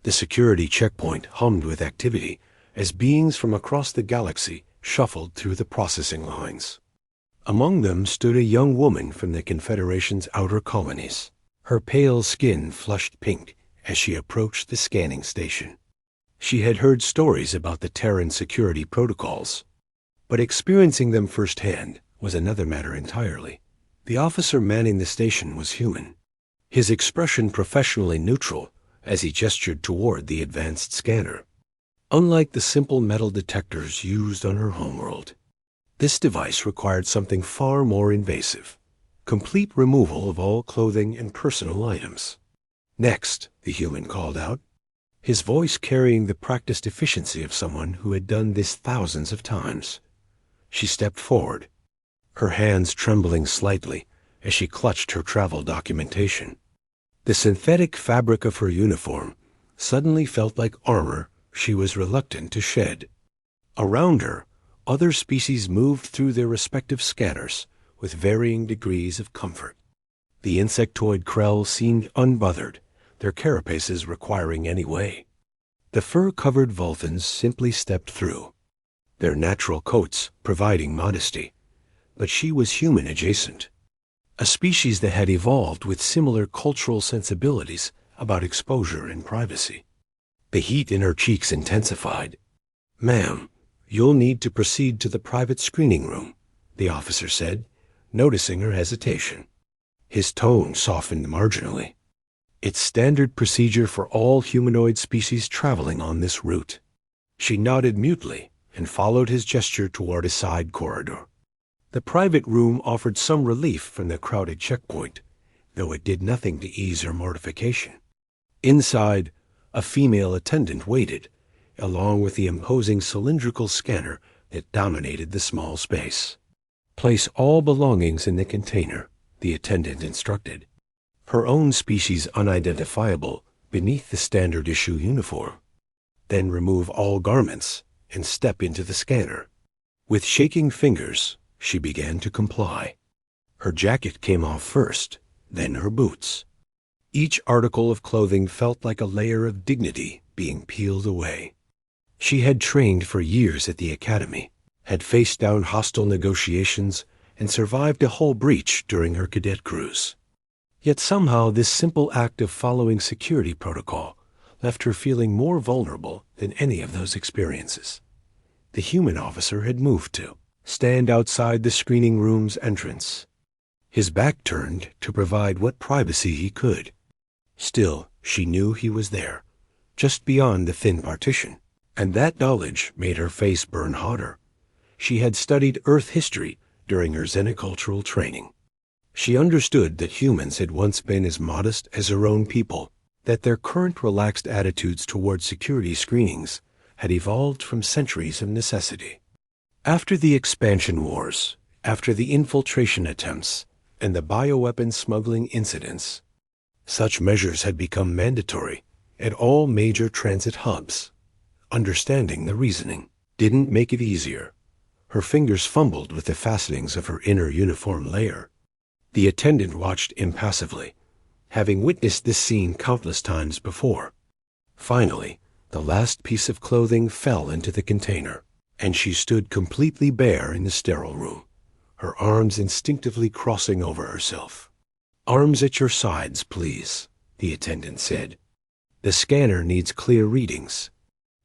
The security checkpoint hummed with activity as beings from across the galaxy shuffled through the processing lines. Among them stood a young woman from the Confederation's outer colonies. Her pale skin flushed pink as she approached the scanning station. She had heard stories about the Terran security protocols, but experiencing them firsthand was another matter entirely. The officer manning the station was human, his expression professionally neutral as he gestured toward the advanced scanner. Unlike the simple metal detectors used on her homeworld, this device required something far more invasive: complete removal of all clothing and personal items. "Next," the human called out, his voice carrying the practiced efficiency of someone who had done this thousands of times. She stepped forward, her hands trembling slightly as she clutched her travel documentation. The synthetic fabric of her uniform suddenly felt like armor she was reluctant to shed. Around her, other species moved through their respective scanners with varying degrees of comfort. The insectoid Krell seemed unbothered, their carapaces requiring any way. The fur-covered Vulthans simply stepped through, their natural coats providing modesty, but she was human adjacent, a species that had evolved with similar cultural sensibilities about exposure and privacy. The heat in her cheeks intensified. "Ma'am, you'll need to proceed to the private screening room," the officer said, noticing her hesitation. His tone softened marginally. "It's standard procedure for all humanoid species traveling on this route." She nodded mutely and followed his gesture toward a side corridor. The private room offered some relief from the crowded checkpoint, though it did nothing to ease her mortification. Inside, a female attendant waited, along with the imposing cylindrical scanner that dominated the small space. "Place all belongings in the container," the attendant instructed, her own species unidentifiable beneath the standard issue uniform. "Then remove all garments and step into the scanner." With shaking fingers, she began to comply. Her jacket came off first, then her boots. Each article of clothing felt like a layer of dignity being peeled away. She had trained for years at the academy, had faced down hostile negotiations, and survived a whole breach during her cadet cruise. Yet somehow this simple act of following security protocol left her feeling more vulnerable than any of those experiences. The human officer had moved to stand outside the screening room's entrance, his back turned to provide what privacy he could. Still, she knew he was there, just beyond the thin partition, and that knowledge made her face burn hotter. She had studied Earth history during her xenocultural training. She understood that humans had once been as modest as her own people, that their current relaxed attitudes toward security screenings had evolved from centuries of necessity. After the expansion wars, after the infiltration attempts, and the bioweapon smuggling incidents, such measures had become mandatory at all major transit hubs. Understanding the reasoning didn't make it easier. Her fingers fumbled with the fastenings of her inner uniform layer. The attendant watched impassively, having witnessed this scene countless times before. Finally, the last piece of clothing fell into the container, and she stood completely bare in the sterile room, her arms instinctively crossing over herself. "Arms at your sides, please," the attendant said. "The scanner needs clear readings."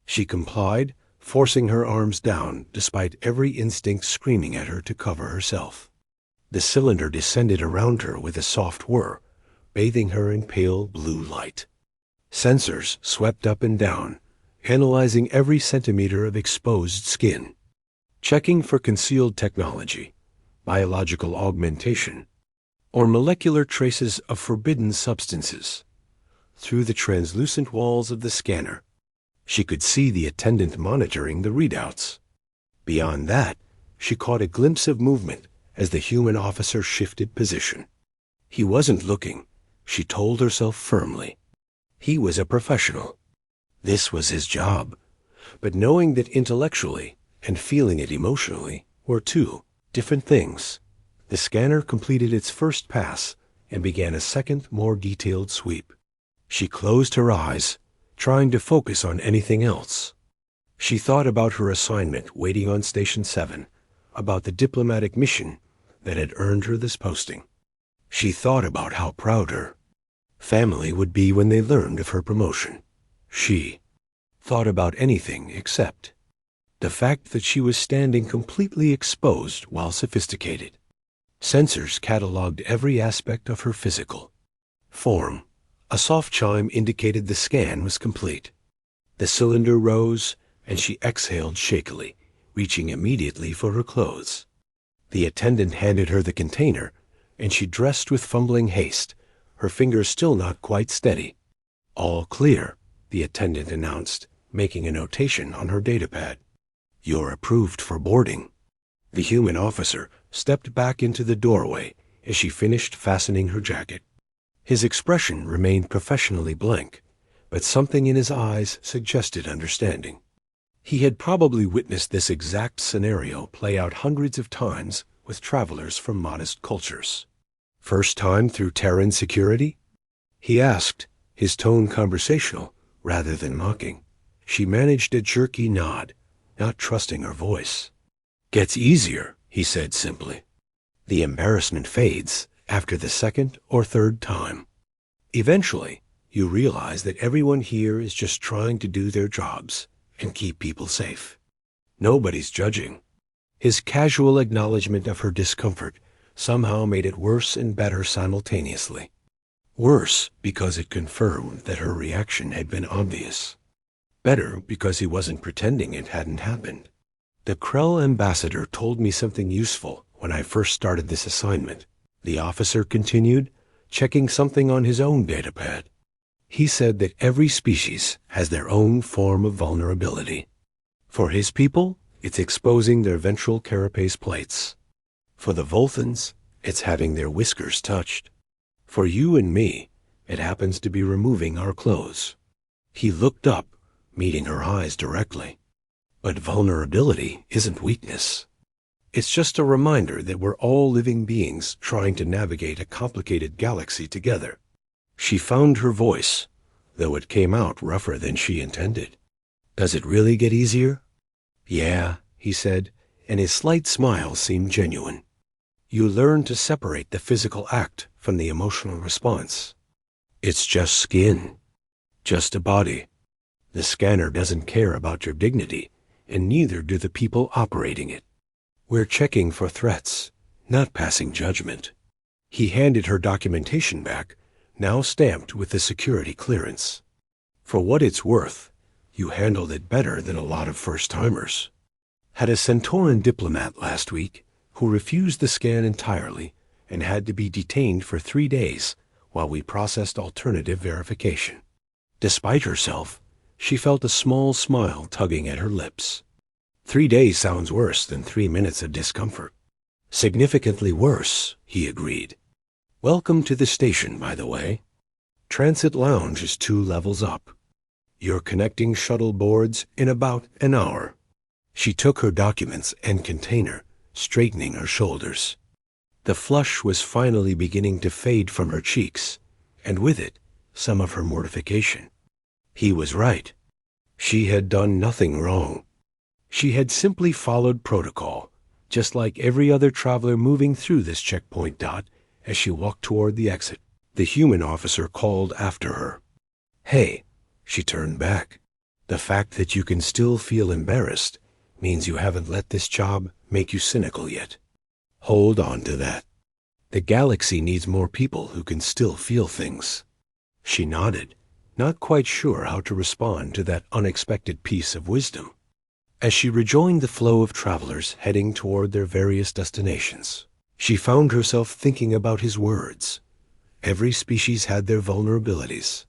She complied, forcing her arms down despite every instinct screaming at her to cover herself. The cylinder descended around her with a soft whir, bathing her in pale blue light. Sensors swept up and down, analyzing every centimeter of exposed skin, checking for concealed technology, biological augmentation, or molecular traces of forbidden substances. Through the translucent walls of the scanner, she could see the attendant monitoring the readouts. Beyond that, she caught a glimpse of movement as the human officer shifted position. He wasn't looking, she told herself firmly. He was a professional. This was his job. But knowing that intellectually and feeling it emotionally were two different things, the scanner completed its first pass and began a second, more detailed sweep. She closed her eyes, trying to focus on anything else. She thought about her assignment waiting on Station 7, about the diplomatic mission that had earned her this posting. She thought about how proud her family would be when they learned of her promotion. She thought about anything except the fact that she was standing completely exposed while sophisticated. Sensors cataloged every aspect of her physical form. A soft chime indicated the scan was complete. The cylinder rose, and she exhaled shakily, reaching immediately for her clothes. The attendant handed her the container, and she dressed with fumbling haste, her fingers still not quite steady. "All clear," the attendant announced, making a notation on her datapad. "You're approved for boarding." The human officer stepped back into the doorway as she finished fastening her jacket. His expression remained professionally blank, but something in his eyes suggested understanding. He had probably witnessed this exact scenario play out hundreds of times with travelers from modest cultures. "First time through Terran security?" he asked, his tone conversational rather than mocking. She managed a jerky nod, not trusting her voice. "Gets easier," he said simply. "The embarrassment fades after the second or third time. Eventually, you realize that everyone here is just trying to do their jobs and keep people safe. Nobody's judging." His casual acknowledgement of her discomfort somehow made it worse and better simultaneously. Worse because it confirmed that her reaction had been obvious. Better because he wasn't pretending it hadn't happened. "The Krell ambassador told me something useful when I first started this assignment," the officer continued, checking something on his own datapad. "He said that every species has their own form of vulnerability. For his people, it's exposing their ventral carapace plates. For the Volthans, it's having their whiskers touched. For you and me, it happens to be removing our clothes." He looked up, meeting her eyes directly. "But vulnerability isn't weakness. It's just a reminder that we're all living beings trying to navigate a complicated galaxy together." She found her voice, though it came out rougher than she intended. "Does it really get easier?" "Yeah," he said, and his slight smile seemed genuine. "You learn to separate the physical act from the emotional response. It's just skin, just a body. The scanner doesn't care about your dignity, and neither do the people operating it. We're checking for threats, not passing judgment." He handed her documentation back, now stamped with the security clearance. "For what it's worth, you handled it better than a lot of first-timers. Had a Centauran diplomat last week who refused the scan entirely and had to be detained for 3 days while we processed alternative verification." Despite herself, she felt a small smile tugging at her lips. 3 days sounds worse than 3 minutes of discomfort. "Significantly worse," he agreed. "Welcome to the station, by the way. Transit Lounge is 2 levels up. You're connecting shuttle boards in about an hour." She took her documents and container, straightening her shoulders. The flush was finally beginning to fade from her cheeks, and with it, some of her mortification. He was right. She had done nothing wrong. She had simply followed protocol, just like every other traveler moving through this checkpoint dot as she walked toward the exit. The human officer called after her. "Hey," she turned back. "The fact that you can still feel embarrassed means you haven't let this job make you cynical yet. Hold on to that. The galaxy needs more people who can still feel things." She nodded, not quite sure how to respond to that unexpected piece of wisdom. As she rejoined the flow of travelers heading toward their various destinations, she found herself thinking about his words. Every species had their vulnerabilities.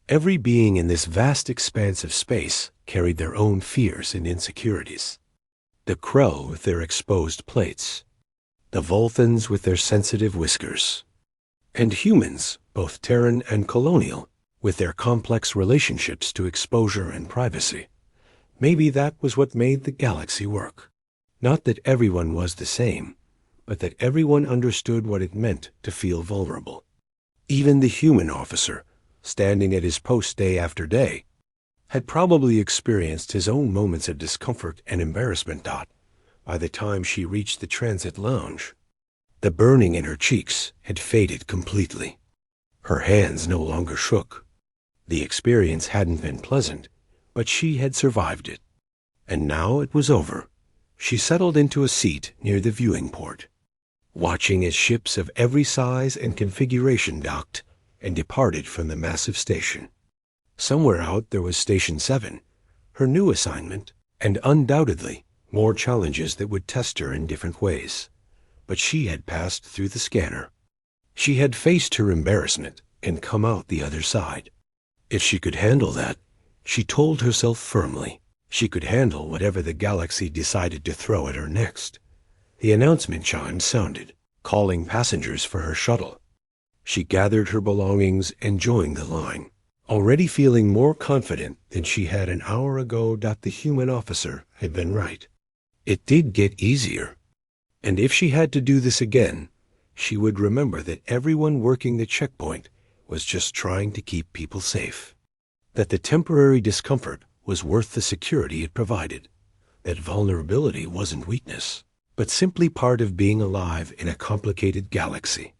Every being in this vast expanse of space carried their own fears and insecurities. The Krell with their exposed plates, the Volthans with their sensitive whiskers, and humans, both Terran and colonial, with their complex relationships to exposure and privacy. Maybe that was what made the galaxy work. Not that everyone was the same, but that everyone understood what it meant to feel vulnerable. Even the human officer, standing at his post day after day, had probably experienced his own moments of discomfort and embarrassment. By the time she reached the transit lounge, the burning in her cheeks had faded completely. Her hands no longer shook. The experience hadn't been pleasant, but she had survived it. And now it was over. She settled into a seat near the viewing port, watching as ships of every size and configuration docked and departed from the massive station. Somewhere out there was Station 7, her new assignment, and undoubtedly more challenges that would test her in different ways. But she had passed through the scanner. She had faced her embarrassment and come out the other side. If she could handle that, she told herself firmly, she could handle whatever the galaxy decided to throw at her next. The announcement chime sounded, calling passengers for her shuttle. She gathered her belongings and joined the line, already feeling more confident than she had an hour ago that the human officer had been right. It did get easier. And if she had to do this again, she would remember that everyone working the checkpoint was just trying to keep people safe. That the temporary discomfort was worth the security it provided. That vulnerability wasn't weakness, but simply part of being alive in a complicated galaxy.